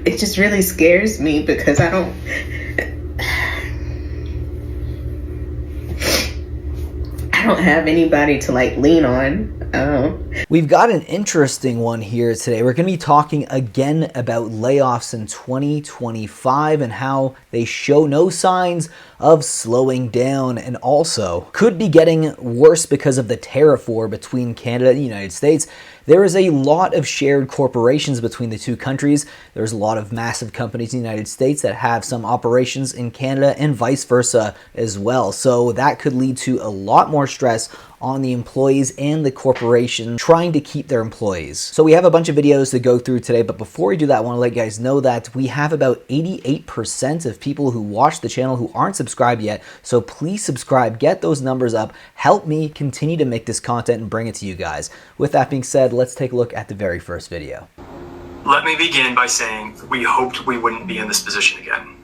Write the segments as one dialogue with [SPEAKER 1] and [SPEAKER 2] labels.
[SPEAKER 1] it just really scares me because I don't have anybody to like lean on.
[SPEAKER 2] We've got an interesting one here today. We're going to be talking again about layoffs in 2025 and how they show no signs of slowing down, and also could be getting worse because of the tariff war between Canada and the United States. There is a lot of shared corporations between the two countries. There's a lot of massive companies in the United States that have some operations in Canada and vice versa as well. So that could lead to a lot more stress on the employees and the corporation trying to keep their employees. So we have a bunch of videos to go through today, but before we do that, I want to let you guys know that we have about 88% of people who watch the channel who aren't subscribed yet. So please subscribe, get those numbers up, help me continue to make this content and bring it to you guys. With that being said, let's take a look at the very first video.
[SPEAKER 3] Let me begin by saying we hoped we wouldn't be in this position again.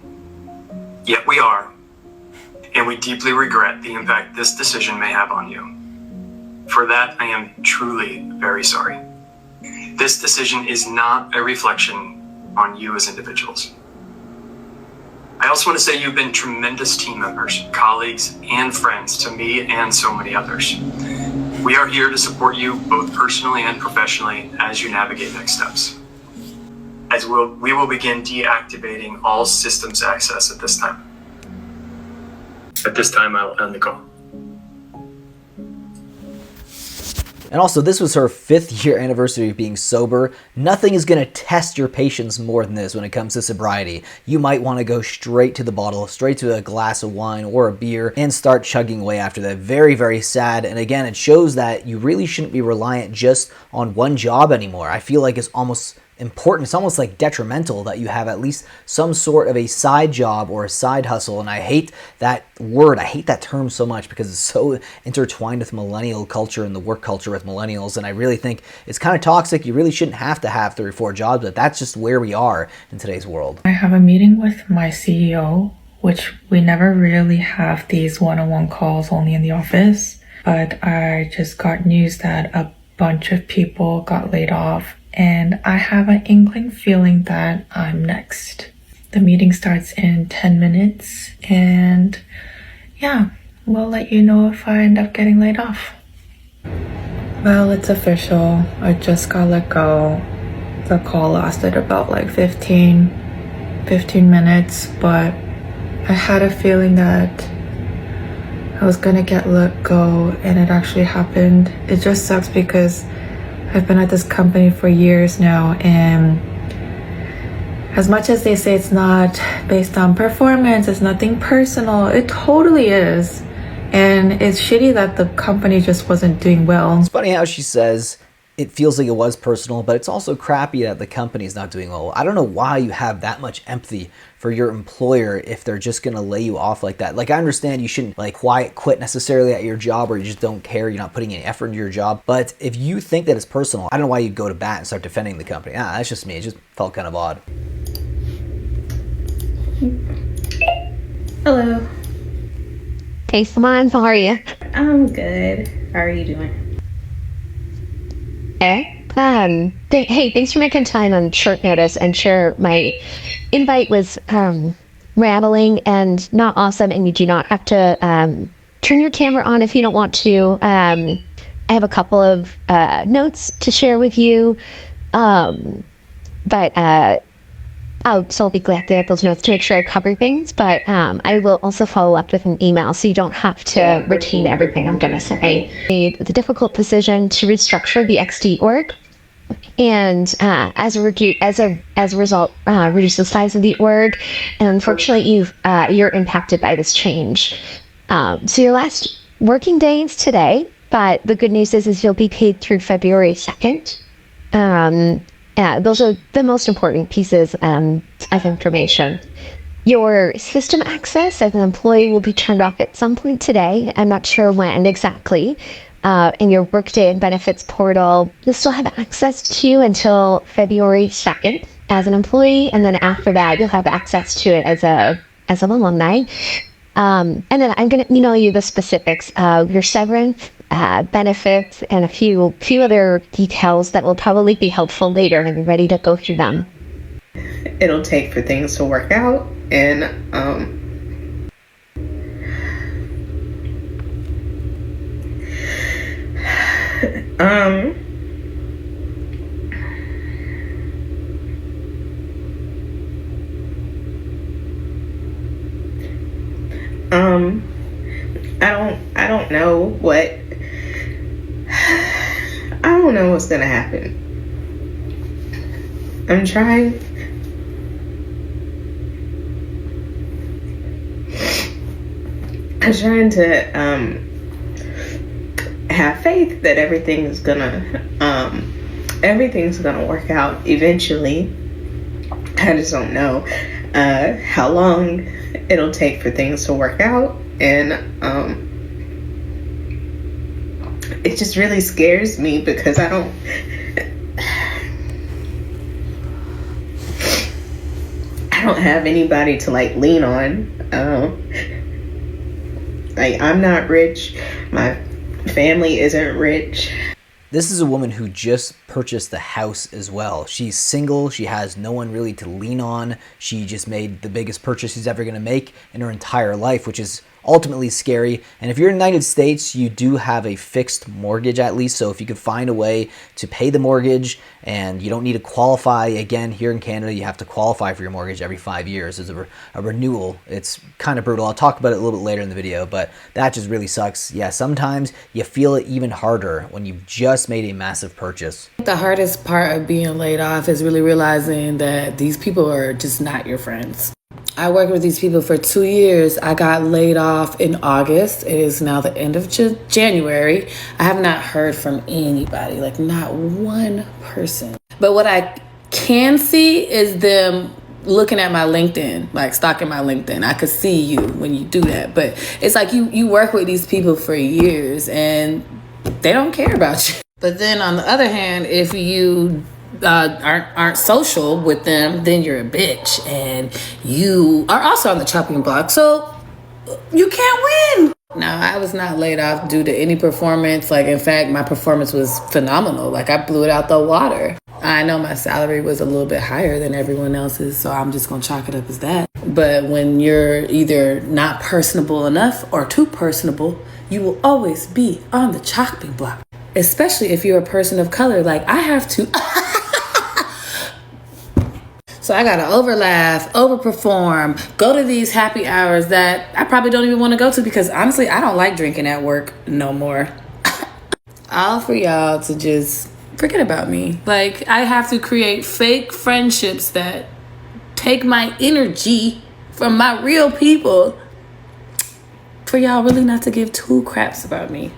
[SPEAKER 3] Yet we are, and we deeply regret the impact this decision may have on you. For that, I am truly very sorry. This decision is not a reflection on you as individuals. I also want to say you've been tremendous team members, colleagues, and friends to me and so many others. We are here to support you both personally and professionally as you navigate next steps. We will begin deactivating all systems access at this time. At this time, I will end the call.
[SPEAKER 2] And also, this was her 5th year anniversary of being sober. Nothing is going to test your patience more than this when it comes to sobriety. You might want to go straight to the bottle, straight to a glass of wine or a beer, and start chugging away after that. Very, very sad. And again, it shows that you really shouldn't be reliant just on one job anymore. I feel like it's almost important. It's almost like detrimental that you have at least some sort of a side job or a side hustle. And I hate that word. I hate that term so much because it's so intertwined with millennial culture and the work culture with millennials. And I really think it's kind of toxic. You really shouldn't have to have 3 or 4 jobs, but that's just where we are in today's world.
[SPEAKER 4] I have a meeting with my CEO, which we never really have these one-on-one calls, only in the office. But I just got news that a bunch of people got laid off, and I have an inkling feeling that I'm next. The meeting starts in 10 minutes, and yeah, we'll let you know if I end up getting laid off. Well, it's official. I just got let go. The call lasted about like 15 minutes, but I had a feeling that I was gonna get let go, and it actually happened. It just sucks because I've been at this company for years now, and as much as they say it's not based on performance, it's nothing personal, it totally is. And it's shitty that the company just wasn't doing well.
[SPEAKER 2] It's funny how she says it feels like it was personal, but it's also crappy that the company's not doing well. I don't know why you have that much empathy for your employer if they're just going to lay you off like that. Like, I understand you shouldn't like quiet quit necessarily at your job, or you just don't care, you're not putting any effort into your job. But if you think that it's personal, I don't know why you go to bat and start defending the company. That's just me. It just felt kind of odd.
[SPEAKER 1] Hello.
[SPEAKER 5] Hey, Simon, how are you?
[SPEAKER 1] I'm good. How are you doing?
[SPEAKER 5] Hey, thanks for making time on short notice, and sure, my invite was rambling and not awesome, and you do not have to turn your camera on if you don't want to. I have a couple of notes to share with you, but I'll be glad to get those notes to make sure I cover things, but I will also follow up with an email so you don't have to retain everything I'm going to say. I made the difficult decision to restructure the XD org, and as a result, reduce the size of the org, and unfortunately you're impacted by this change. So your last working day is today, but the good news is you'll be paid through February 2nd. Those are the most important pieces of information. Your system access as an employee will be turned off at some point today. I'm not sure when exactly. In your Workday and Benefits portal, you'll still have access to until February 2nd as an employee, and then after that, you'll have access to it as an alumni. And then I'm going to email you the specifics of your severance, benefits, and a few other details that will probably be helpful later, and be ready to go through them.
[SPEAKER 1] it'll take for things to work out. And I don't know what I don't know what's gonna happen. I'm trying to have faith that everything's gonna work out eventually. I just don't know how long it'll take for things to work out. And it just really scares me because I don't have anybody to like lean on. Like, I'm not rich, my family isn't rich.
[SPEAKER 2] This is a woman who just purchased the house as well. She's single, she has no one really to lean on. She just made the biggest purchase she's ever gonna make in her entire life, which is ultimately scary. And if you're in the United States, you do have a fixed mortgage at least. So if you could find a way to pay the mortgage and you don't need to qualify, again, here in Canada, you have to qualify for your mortgage every 5 years as a renewal. It's kind of brutal. I'll talk about it a little bit later in the video, but that just really sucks. Yeah, sometimes you feel it even harder when you've just made a massive purchase.
[SPEAKER 6] The hardest part of being laid off is really realizing that these people are just not your friends. I worked with these people for 2 years. I got laid off in August. It is now the end of January. I have not heard from anybody, like not one person. But what I can see is them looking at my LinkedIn, like stalking my LinkedIn. I could see you when you do that. But it's like you work with these people for years and they don't care about you. But then on the other hand, if you aren't social with them, then you're a bitch and you are also on the chopping block, so you can't win. No, I was not laid off due to any performance. Like, in fact, my performance was phenomenal. Like, I blew it out the water. I know my salary was a little bit higher than everyone else's, so I'm just gonna chalk it up as that. But when you're either not personable enough or too personable, you will always be on the chopping block, especially if you're a person of color. Like, I have to so I gotta overlaugh, overperform, go to these happy hours that I probably don't even want to go to because honestly, I don't like drinking at work no more. All for y'all to just forget about me. Like, I have to create fake friendships that take my energy from my real people for y'all really not to give two craps about me.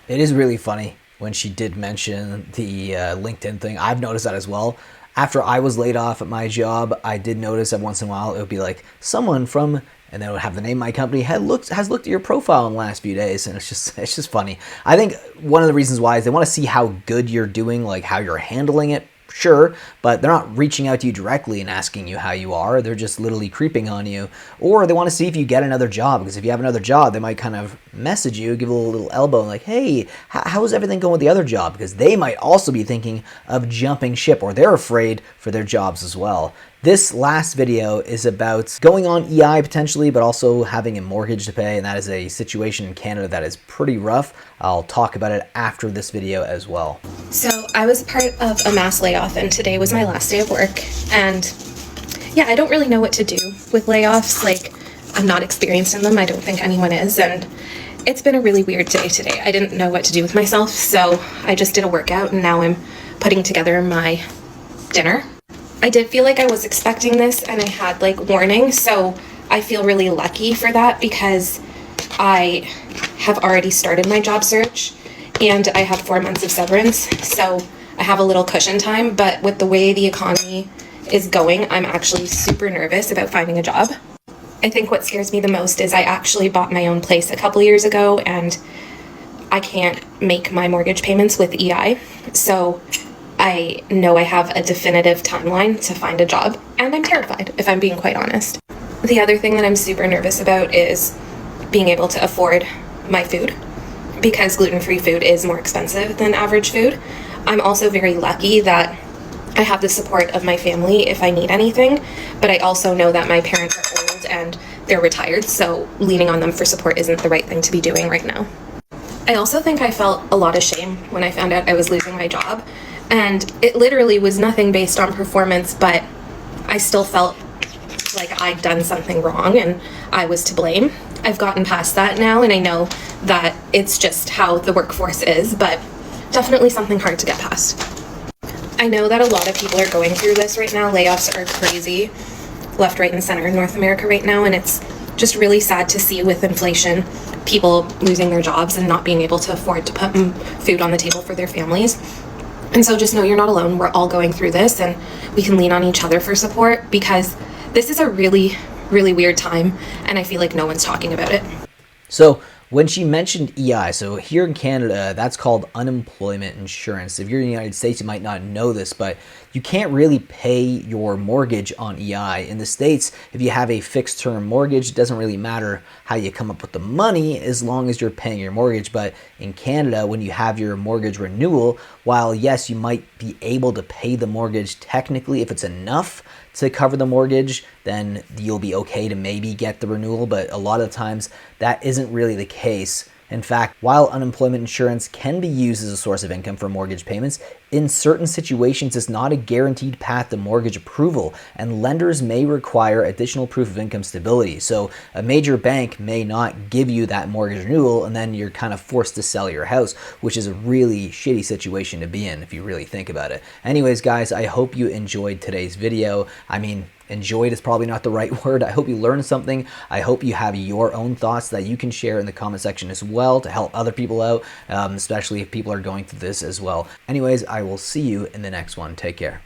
[SPEAKER 2] It is really funny when she did mention the LinkedIn thing. I've noticed that as well. After I was laid off at my job, I did notice that once in a while it would be like someone from, and then it would have the name of my company, has looked at your profile in the last few days, and it's just funny. I think one of the reasons why is they want to see how good you're doing, like how you're handling it. Sure, but they're not reaching out to you directly and asking you how you are. They're just literally creeping on you. Or they want to see if you get another job, because if you have another job, they might kind of message you, give a little elbow, like, hey, how's everything going with the other job? Because they might also be thinking of jumping ship, or they're afraid for their jobs as well. This last video is about going on EI potentially, but also having a mortgage to pay, and that is a situation in Canada that is pretty rough. I'll talk about it after this video as well.
[SPEAKER 7] So I was part of a mass layoff, and today was my last day of work. And yeah, I don't really know what to do with layoffs. Like, I'm not experienced in them. I don't think anyone is. And it's been a really weird day today. I didn't know what to do with myself, so I just did a workout, and now I'm putting together my dinner. I did feel like I was expecting this, and I had like warning, so I feel really lucky for that because I have already started my job search and I have 4 months of severance, so I have a little cushion time. But with the way the economy is going, I'm actually super nervous about finding a job. I think what scares me the most is I actually bought my own place a couple years ago and I can't make my mortgage payments with EI, so I know I have a definitive timeline to find a job, and I'm terrified, if I'm being quite honest. The other thing that I'm super nervous about is being able to afford my food, because gluten-free food is more expensive than average food. I'm also very lucky that I have the support of my family if I need anything, but I also know that my parents are old and they're retired, so leaning on them for support isn't the right thing to be doing right now. I also think I felt a lot of shame when I found out I was losing my job, and it literally was nothing based on performance, but I still felt like I'd done something wrong and I was to blame. I've gotten past that now, and I know that it's just how the workforce is, but definitely something hard to get past. I know that a lot of people are going through this right now. Layoffs are crazy, left, right, and center in North America right now, and it's just really sad to see with inflation, people losing their jobs and not being able to afford to put food on the table for their families. And so just know you're not alone. We're all going through this, and we can lean on each other for support, because this is a really, really weird time, and I feel like no one's talking about it.
[SPEAKER 2] So when she mentioned EI, so here in Canada, that's called unemployment insurance. If you're in the United States, you might not know this, but you can't really pay your mortgage on EI. In the States, if you have a fixed term mortgage, it doesn't really matter how you come up with the money as long as you're paying your mortgage. But in Canada, when you have your mortgage renewal, while yes, you might be able to pay the mortgage technically if it's enough to cover the mortgage, then you'll be okay to maybe get the renewal, but a lot of times that isn't really the case. In fact, while unemployment insurance can be used as a source of income for mortgage payments, in certain situations it's not a guaranteed path to mortgage approval, and lenders may require additional proof of income stability. So a major bank may not give you that mortgage renewal, and then you're kind of forced to sell your house, which is a really shitty situation to be in if you really think about it. Anyways, guys, I hope you enjoyed today's video. I mean, enjoyed is probably not the right word. I hope you learned something. I hope you have your own thoughts that you can share in the comment section as well to help other people out, especially if people are going through this as well. Anyways, I will see you in the next one. Take care.